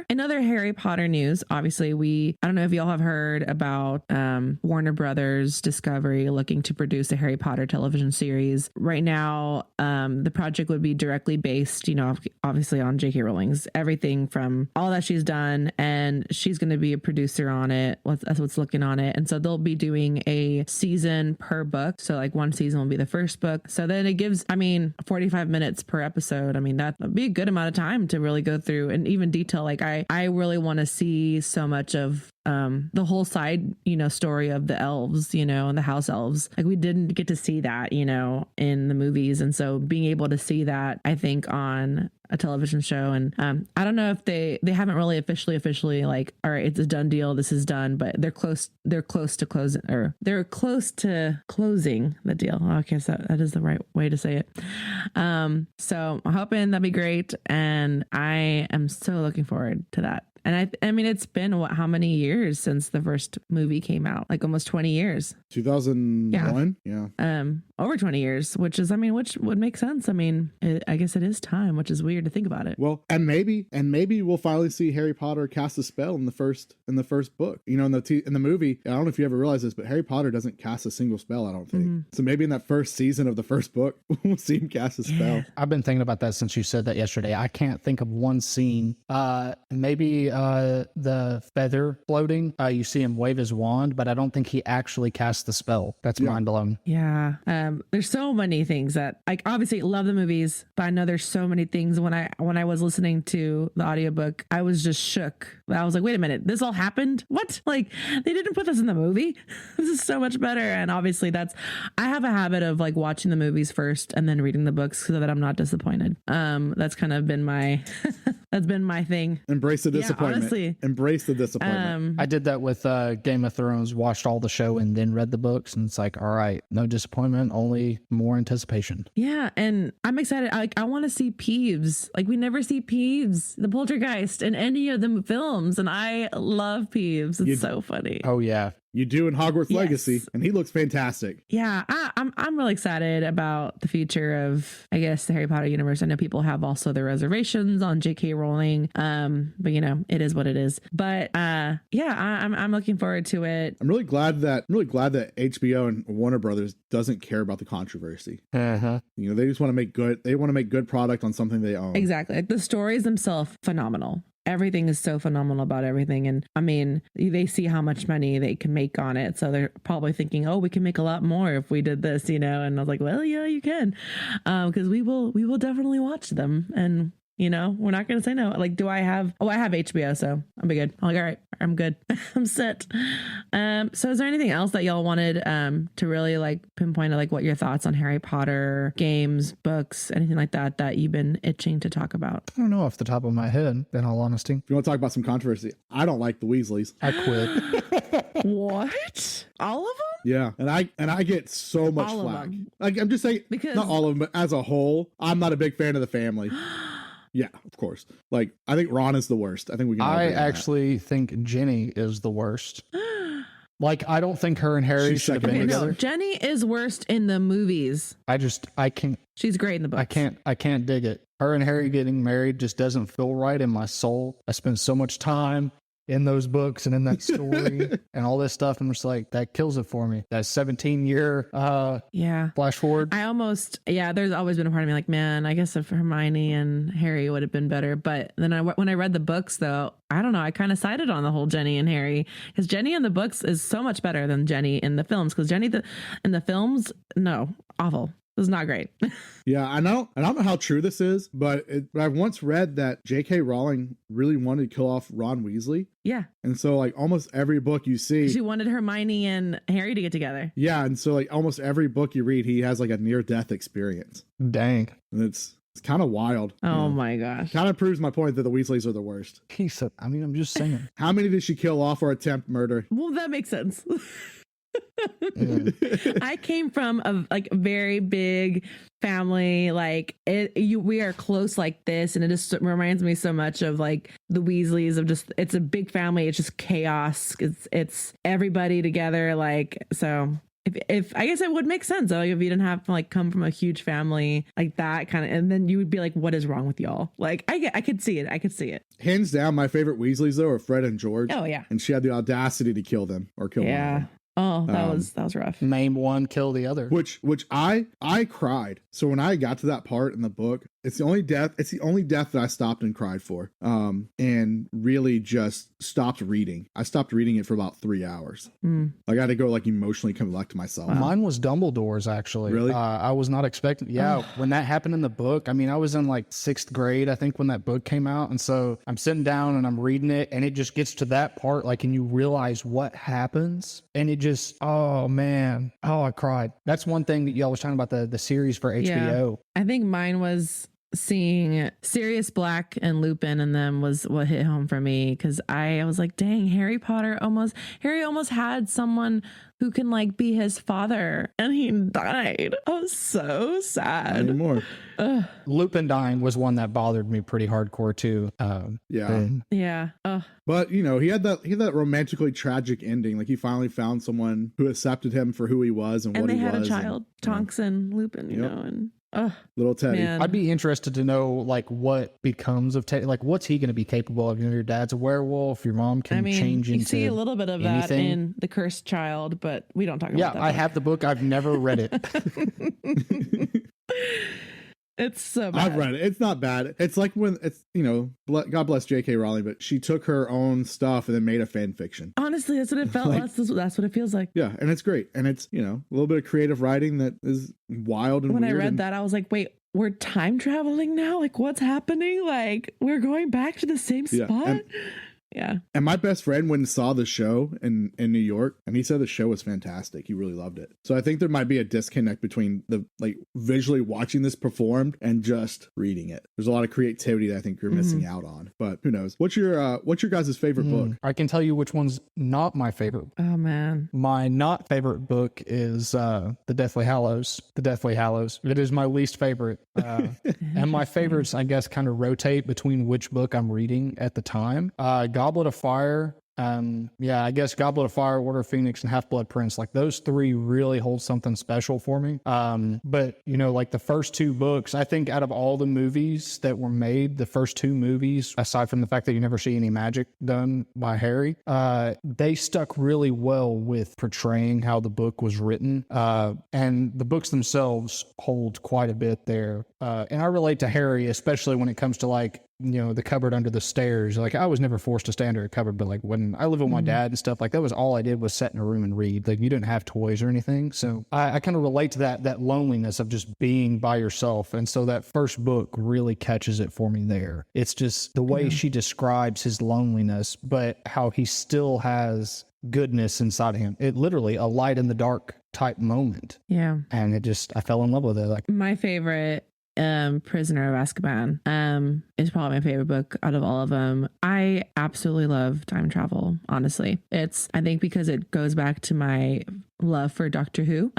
In other Harry Potter news, obviously I don't know if y'all have heard about Warner Brothers Discovery looking to produce a Harry Potter television series. Right now, the project would be directly based, obviously on J.K. Rowling's everything from all that she's done, and she's going to be a producer on it. That's what's looking on it. And so they'll be doing a season per book. So like one season will be the first book. So then it gives, 45 minutes per episode. I mean, that'd be a good amount of time to really go through and even detail. Like I really want to see so much of the whole side, story of the elves, and the house elves. Like we didn't get to see that, in the movies. And so being able to see that, I think, on a television show. And I don't know if they haven't really officially like, all right, it's a done deal. This is done, but they're close to closing, or they're close to closing the deal. Okay. So that is the right way to say it. So I'm hoping that'd be great. And I am so looking forward to that. And I mean, it's been how many years since the first movie came out? Like almost 20 years. 2001? Yeah. Over 20 years, which would make sense. I mean, I guess it is time, which is weird to think about it. Well, and maybe we'll finally see Harry Potter cast a spell in the first book. In the movie, I don't know if you ever realize this, but Harry Potter doesn't cast a single spell, I don't think. Mm-hmm. So maybe in that first season of the first book, we'll see him cast a spell. I've been thinking about that since you said that yesterday. I can't think of one scene. Maybe the feather floating. You see him wave his wand, but I don't think he actually casts the spell. That's mind blowing. Yeah. There's so many things that I obviously love the movies, but I know there's so many things. When I was listening to the audiobook, I was just shook. I was like, wait a minute, this all happened? What? Like they didn't put this in the movie? This is so much better. And obviously I have a habit of like watching the movies first and then reading the books so that I'm not disappointed. That's kind of been my that's been my thing. Embrace the disappointment. Yeah, honestly. Embrace the disappointment. I did that with Game of Thrones, watched all the show and then read the books, and it's like, all right, no disappointment, only more anticipation. Yeah, and I'm excited. I want to see Peeves. Like we never see Peeves, the poltergeist, in any of the films, and I love Peeves. It's so funny. Oh yeah. You do in Hogwarts Legacy, and he looks fantastic. Yeah, I'm really excited about the future of, I guess, the Harry Potter universe. I know people have also their reservations on J.K. Rowling, but you know, it is what it is. But I'm looking forward to it. I'm really glad that HBO and Warner Brothers doesn't care about the controversy. Uh-huh. You know, they just want to make good. They want to make good product on something they own. Exactly. Like the stories themselves, phenomenal. Everything is so phenomenal about everything. And I mean, they see how much money they can make on it. So they're probably thinking, oh, we can make a lot more if we did this, you know? And I was like, well, yeah, you can. Because we will definitely watch them. And, you know, we're not going to say no. Like, I have HBO, so I'll be good. I'm like, all right, I'm good. I'm set. So is there anything else that y'all wanted to really like pinpoint like what your thoughts on Harry Potter games, books, anything like that you've been itching to talk about? I don't know off the top of my head, in all honesty. If you want to talk about some controversy, I don't like the Weasleys. I quit. What? All of them? Yeah, and I get so much All of flack. them. Like, I'm just saying, Because not all of them, but as a whole, I'm not a big fan of the family. Yeah, of course. Like, I think Ron is the worst. I think we can. I actually think Jenny is the worst. Like, I don't think her and Harry She's should have second been place. together. No, Jenny is worst in the movies. I can't. She's great in the books. I can't dig it. Her and Harry getting married just doesn't feel right in my soul. I spend so much time in those books and in that story and all this stuff. I'm just like, that kills it for me. That 17-year flash forward. There's always been a part of me like, man, I guess if Hermione and Harry would have been better. But then when I read the books, though, I don't know, I kind of sided on the whole Jenny and Harry, because Jenny in the books is so much better than Jenny in the films. Because Jenny in the films, no, awful. It was not great. Yeah, I don't know how true this is, but I've once read that J.K. Rowling really wanted to kill off Ron Weasley. Yeah. And so, like, almost every book you see, She wanted Hermione and Harry to get together. yeah, and so, like, almost every book you read, he has, like, a near-death experience. Dang. And it's kind of wild. Oh my gosh. Kind of proves my point that the Weasleys are the worst. He said, I mean, I'm just saying. How many did she kill off or attempt murder? Well, that makes sense. Yeah. I came from a very big family. Like we are close like this, and it just reminds me so much of like the Weasleys. Of just, it's a big family. It's just chaos. It's everybody together. Like, so. If I guess it would make sense though, like if you didn't have to like come from a huge family like that kind of, and then you would be like, what is wrong with y'all? Like I could see it. Hands down, my favorite Weasleys though are Fred and George. Oh yeah. And she had the audacity to kill them or kill one of them. Oh, that was rough. Name one, kill the other. Which I cried. So when I got to that part in the book, it's the only death that I stopped and cried for. And really just stopped reading. I stopped reading it for about 3 hours. Like I had to go like emotionally collect myself. Mine was Dumbledore's actually. Really? I was not expecting. Yeah, when that happened in the book, I mean, I was in like 6th grade, I think, when that book came out. And so I'm sitting down and I'm reading it, and it just gets to that part, like, and you realize what happens, and it just, oh man, oh, I cried. That's one thing that y'all was talking about, the series for HBO. I think mine was seeing Sirius Black and Lupin and them was what hit home for me, because I was like, dang, Harry almost had someone who can like be his father, and he died. I was so sad. Anymore. Lupin dying was one that bothered me pretty hardcore too. Yeah. But you know, he had that romantically tragic ending. Like he finally found someone who accepted him for who he was and what he was. And they had a child, Tonks and Lupin, you know, and little Teddy. Man. I'd be interested to know like what becomes of Teddy. Like, what's he going to be capable of? You know, your dad's a werewolf. Your mom can change into. You see a little bit of anything. that in The Cursed Child, but we don't talk about that. Yeah, I have the book. I've never read it. It's so bad. I've read it. It's not bad. It's like when it's, you know, God bless J.K. Rowling, but she took her own stuff and then made a fan fiction. Honestly, that's what it felt. Like, that's what it feels like. Yeah, and it's great. And it's, you know, a little bit of creative writing that is wild and when weird. I read that, I was like, wait, we're time traveling now? Like, what's happening? Like, we're going back to the same spot? Yeah. And my best friend went and saw the show in New York, and he said the show was fantastic. He really loved it. So I think there might be a disconnect between the like visually watching this performed and just reading it. There's a lot of creativity that I think you're missing out on. But who knows? What's your guys' favorite book? I can tell you which one's not my favorite. Oh man. My not favorite book is The Deathly Hallows. The Deathly Hallows. It is my least favorite. And my favorites, I guess, kind of rotate between which book I'm reading at the time. Goblet of Fire Yeah, I guess Goblet of Fire, Order of Phoenix, and Half-Blood Prince, like those three really hold something special for me. But you know, like the first two books, I think out of all the movies that were made, the first two movies, aside from the fact that you never see any magic done by Harry, they stuck really well with portraying how the book was written. And the books themselves hold quite a bit there. And I relate to Harry, especially when it comes to like, you know, the cupboard under the stairs. Like I was never forced to stay under a cupboard, but like when I lived with my dad and stuff, like that was all I did was sit in a room and read. Like you didn't have toys or anything. So I kind of relate to that loneliness of just being by yourself. And so that first book really catches it for me there. It's just the way she describes his loneliness, but how he still has goodness inside of him. It literally a light in the dark type moment. Yeah. And I fell in love with it. Like my favorite Prisoner of Azkaban is probably my favorite book out of all of them. I absolutely love time travel, honestly. I think because it goes back to my love for Doctor Who.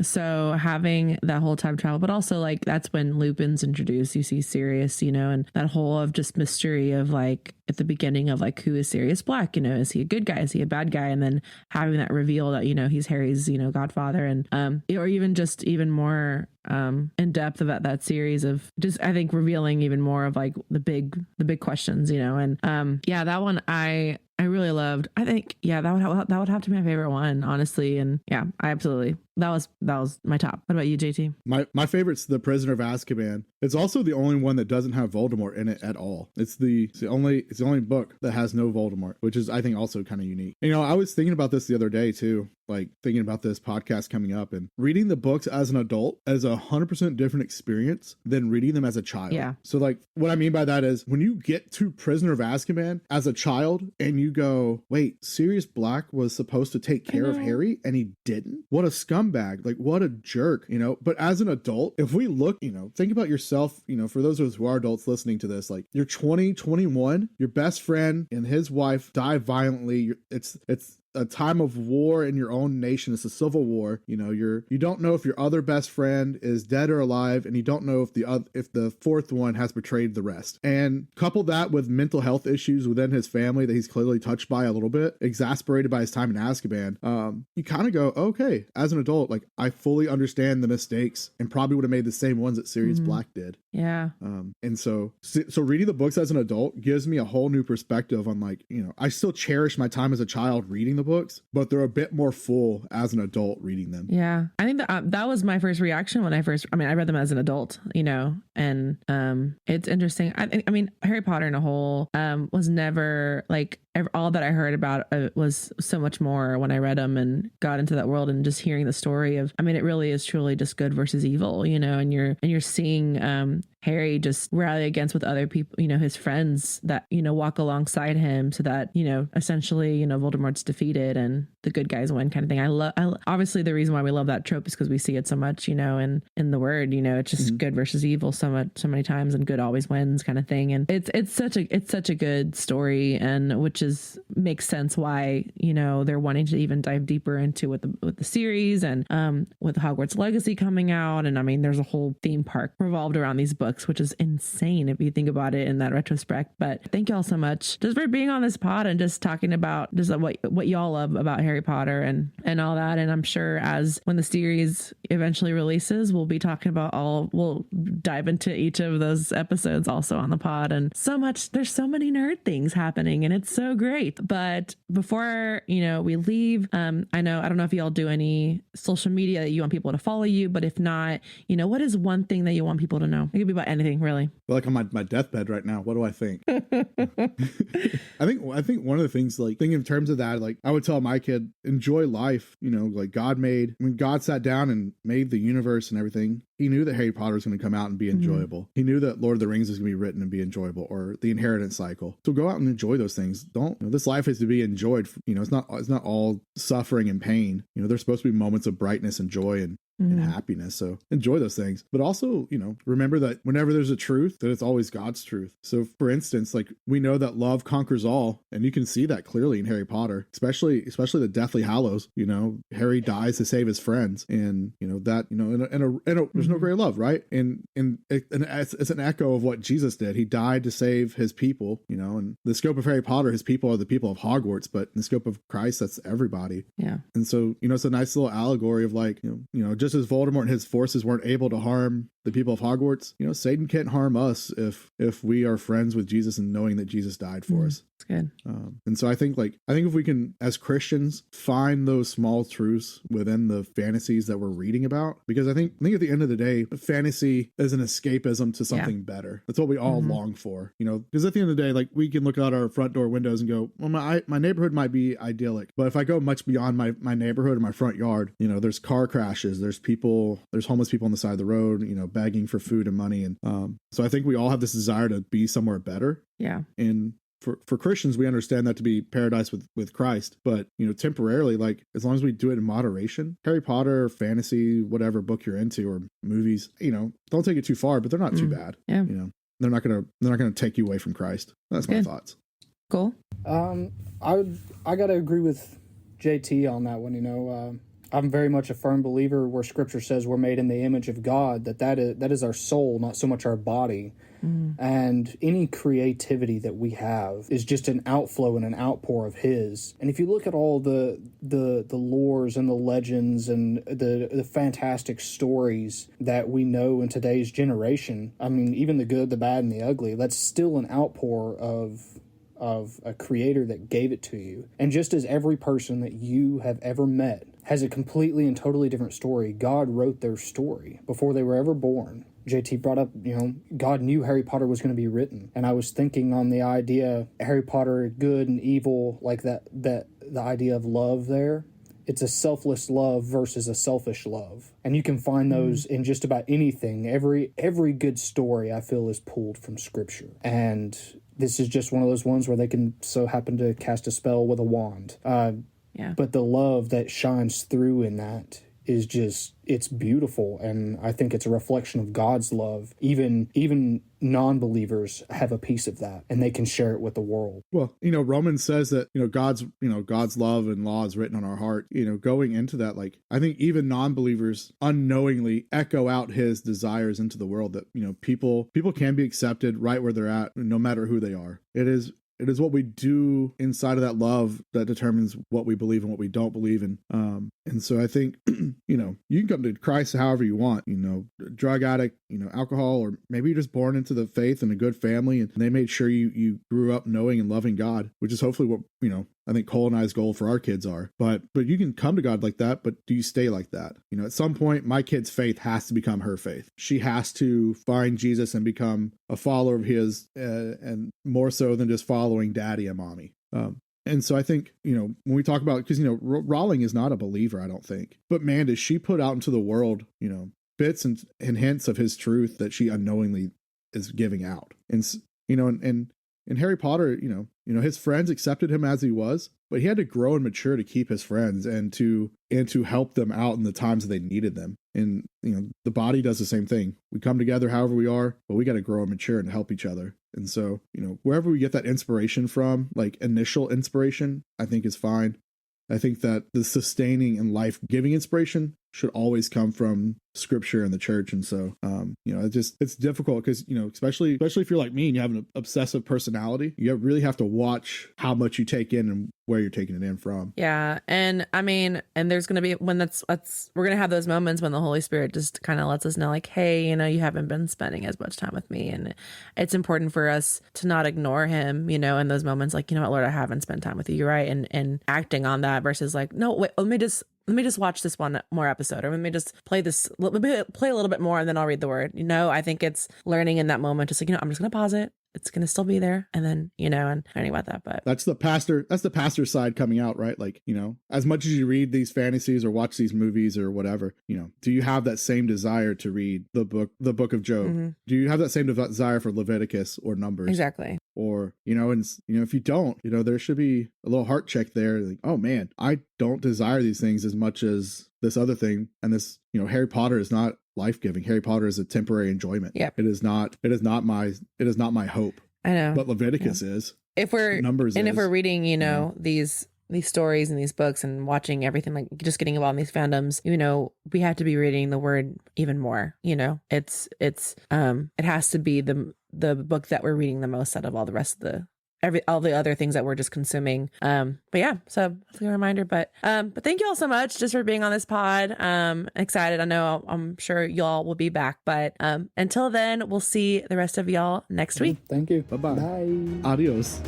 So having that whole time travel, but also like that's when Lupin's introduced. You see Sirius, you know, and that whole of just mystery of like at the beginning of like, who is Sirius Black? You know, is he a good guy? Is he a bad guy? And then having that reveal that, you know, he's Harry's, you know, godfather, and or even just even more in depth about that series of just, I think, revealing even more of like the big questions, you know. And yeah, that one I really loved. I think, yeah, that would have to be my favorite one, honestly. And yeah, I absolutely, that was my top. What about you, JT? My favorite's The Prisoner of Azkaban. It's also the only one that doesn't have Voldemort in it at all. It's the only book that has no Voldemort, which is, I think, also kind of unique. You know, I was thinking about this the other day too, like thinking about this podcast coming up, and reading the books as an adult is 100% different experience than reading them as a child. Yeah. So like what I mean by that is when you get to Prisoner of Azkaban as a child and you go, wait, Sirius Black was supposed to take care of Harry and he didn't? What a scumbag. Like what a jerk, you know? But as an adult, if we look, you know, think about yourself, you know, for those of us who are adults listening to this, like you're 20, 21, your best friend and his wife die violently. It's a time of war in your own nation. It's a civil war. You know, you don't know if your other best friend is dead or alive, and you don't know if the fourth one has betrayed the rest. And couple that with mental health issues within his family that he's clearly touched by a little bit, exasperated by his time in Azkaban. You kind of go, okay, as an adult, like I fully understand the mistakes and probably would have made the same ones that Sirius Black did. Yeah. And so reading the books as an adult gives me a whole new perspective on, like, you know, I still cherish my time as a child reading the books, but they're a bit more full as an adult reading them. Yeah. I think that was my first reaction when I read them as an adult, you know, and it's interesting. I mean, Harry Potter in a whole was never like, all that I heard about was so much more when I read them and got into that world, and just hearing the story of, I mean, it really is truly just good versus evil, you know, and you're seeing Harry just rally against with other people, you know, his friends that, you know, walk alongside him so that, you know, essentially, you know, Voldemort's defeated and the good guys win kind of thing. I obviously the reason why we love that trope is because we see it so much, you know, in the word, you know, it's just good versus evil so many times, and good always wins kind of thing. And it's such a good story, and which makes sense why, you know, they're wanting to even dive deeper into with the series, and with Hogwarts Legacy coming out. And I mean, there's a whole theme park revolved around these books, which is insane if you think about it in that retrospect. But thank y'all so much just for being on this pod and just talking about just what y'all love about Harry Potter and all that. And I'm sure when the series eventually releases, we'll be talking about we'll dive into each of those episodes also on the pod. And there's so many nerd things happening, and it's so great. But before, you know, we leave, I don't know if y'all do any social media that you want people to follow you, but if not, you know, what is one thing that you want people to know? It could be about anything, really. Like on my deathbed right now, what do I think? I think one of the things, like, thinking in terms of that, like, I would tell my kid, enjoy life. You know, like when God sat down and made the universe and everything, he knew that Harry Potter was going to come out and be enjoyable. He knew that Lord of the Rings was going to be written and be enjoyable, or the Inheritance Cycle. So go out and enjoy those things. This life is to be enjoyed. You know, it's not all suffering and pain. You know, there's supposed to be moments of brightness and joy, and and happiness. So enjoy those things, but also, remember that whenever there's a truth, that it's always God's truth. So for instance, like we know that love conquers all, and you can see that clearly in Harry Potter, especially the Deathly Hallows. Harry dies to save his friends, and there's no greater love, right? And it's an echo of what Jesus did. He died to save his people, and the scope of Harry Potter, his people are the people of Hogwarts, but in the scope of Christ, that's everybody. Yeah. And so, it's a nice little allegory of like, just as Voldemort and his forces weren't able to harm the people of Hogwarts, Satan can't harm us if we are friends with Jesus and knowing that Jesus died for us. It's good. And so I think if we can, as Christians, find those small truths within the fantasies that we're reading about, because I think at the end of the day, fantasy is an escapism to something better. That's what we all long for, because at the end of the day, like we can look out our front door windows and go, well, my neighborhood might be idyllic, but if I go much beyond my neighborhood or my front yard, there's car crashes, there's homeless people on the side of the road, begging for food and money. And so I think we all have this desire to be somewhere better. Yeah. And for Christians, we understand that to be paradise with Christ, but temporarily, like as long as we do it in moderation, Harry Potter, fantasy, whatever book you're into, or movies, don't take it too far, but they're not too bad. Yeah. They're not gonna take you away from Christ. That's my thoughts. Cool. I gotta agree with JT on that one. I'm very much a firm believer where Scripture says we're made in the image of God, that is our soul, not so much our body. And any creativity that we have is just an outflow and an outpour of His. And if you look at all the lores and the legends and the fantastic stories that we know in today's generation, I mean, even the good, the bad, and the ugly, that's still an outpour of a creator that gave it to you. And just as every person that you have ever met has a completely and totally different story, God wrote their story before they were ever born. JT brought up, God knew Harry Potter was going to be written. And I was thinking on the idea, Harry Potter, good and evil, like that the idea of love there. It's a selfless love versus a selfish love. And you can find those in just about anything. Every good story, I feel, is pulled from Scripture. And this is just one of those ones where they can so happen to cast a spell with a wand. But the love that shines through in that is just, it's beautiful. And I think it's a reflection of God's love. Even non-believers have a piece of that, and they can share it with the world. Well, Romans says that, God's love and law is written on our heart. Going into that, like, I think even non-believers unknowingly echo out His desires into the world, that, people can be accepted right where they're at, no matter who they are. It is what we do inside of that love that determines what we believe and what we don't believe in. And so I think, you can come to Christ however you want, drug addict, alcohol, or maybe you're just born into the faith in a good family and they made sure you grew up knowing and loving God, which is hopefully what, I think Cole and I's goal for our kids are. But you can come to God like that, but do you stay like that? At some point, my kid's faith has to become her faith. She has to find Jesus and become a follower of His, and more so than just following daddy and mommy. And so I think, when we talk about, because, Rowling is not a believer, I don't think. But man, does she put out into the world, bits and hints of His truth that she unknowingly is giving out. And, and Harry Potter, his friends accepted him as he was, but he had to grow and mature to keep his friends and to help them out in the times that they needed them. And, the body does the same thing. We come together however we are, but we got to grow and mature and help each other. And so, wherever we get that inspiration from, like initial inspiration, I think is fine. I think that the sustaining and life-giving inspiration should always come from Scripture and the church. And so, it's difficult because, especially if you're like me and you have an obsessive personality, you really have to watch how much you take in and where you're taking it in from. Yeah. And I mean, and there's going to be when we're going to have those moments when the Holy Spirit just kind of lets us know, like, hey, you haven't been spending as much time with me. And it's important for us to not ignore Him, in those moments, like, what, Lord, I haven't spent time with you. You're right. And acting on that versus like, no, wait, let me just watch this one more episode, or let me just play a little bit more and then I'll read the word. I think it's learning in that moment, just like, I'm just going to pause it. It's going to still be there. And then, and learning about that. But that's the pastor side coming out, right? Like, as much as you read these fantasies or watch these movies or whatever, do you have that same desire to read the book of Job? Mm-hmm. Do you have that same desire for Leviticus or Numbers? Exactly. or, and if you don't, there should be a little heart check there. Like, oh man, I don't desire these things as much as this other thing. And this, Harry Potter is not life-giving. Harry Potter is a temporary enjoyment. Yep. It is not my hope. I know. But Leviticus is. If we're reading, these stories and these books and watching everything, like just getting involved in these fandoms, we have to be reading the word even more. It has to be the book that we're reading the most out of all the rest of all the other things that we're just consuming. But yeah, so that's a good reminder. But thank you all so much just for being on this pod. Excited. I know I'm sure y'all will be back. But until then, we'll see the rest of y'all next week. Thank you. Bye-bye. Bye. Adios.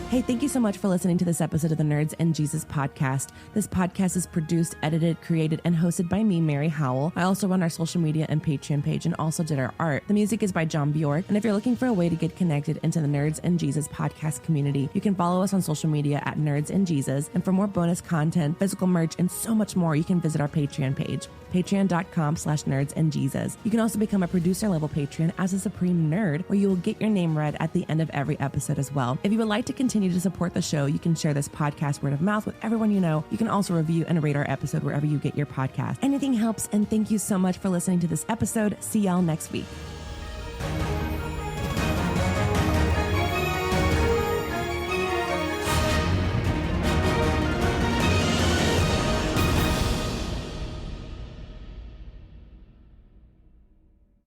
Hey, thank you so much for listening to this episode of the Nerds and Jesus podcast. This podcast is produced, edited, created, and hosted by me, Mary Howell. I also run our social media and Patreon page and also did our art. The music is by John Bjork. And if you're looking for a way to get connected into the Nerds and Jesus podcast community, you can follow us on social media at Nerds and Jesus. And for more bonus content, physical merch, and so much more, you can visit our Patreon page, patreon.com/nerdsandjesus. You can also become a producer level patron as a supreme nerd, where you will get your name read at the end of every episode as well. If you would like to continue to support the show, you can share this podcast word of mouth with everyone you know. You can also review and rate our episode wherever you get your podcast. Anything helps, and thank you so much for listening to this episode. See y'all next week.